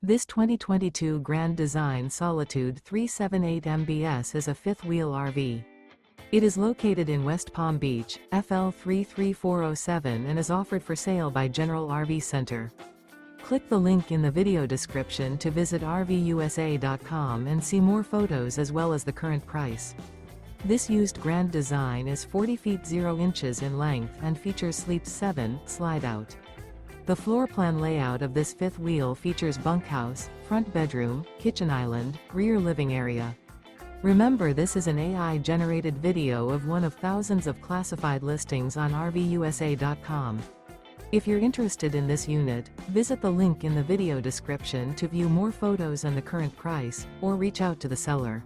This 2022 Grand Design Solitude 378 MBS is a fifth-wheel RV. It is located in West Palm Beach, FL 33407 and is offered for sale by General RV Center. Click the link in the video description to visit RVUSA.com and see more photos as well as the current price. This used Grand Design is 40 feet 0 inches in length and features Sleep 7 Slideout. The floor plan layout of this fifth wheel features bunkhouse, front bedroom, kitchen island, rear living area. Remember, this is an AI-generated video of one of thousands of classified listings on RVUSA.com. If you're interested in this unit, visit the link in the video description to view more photos and the current price, or reach out to the seller.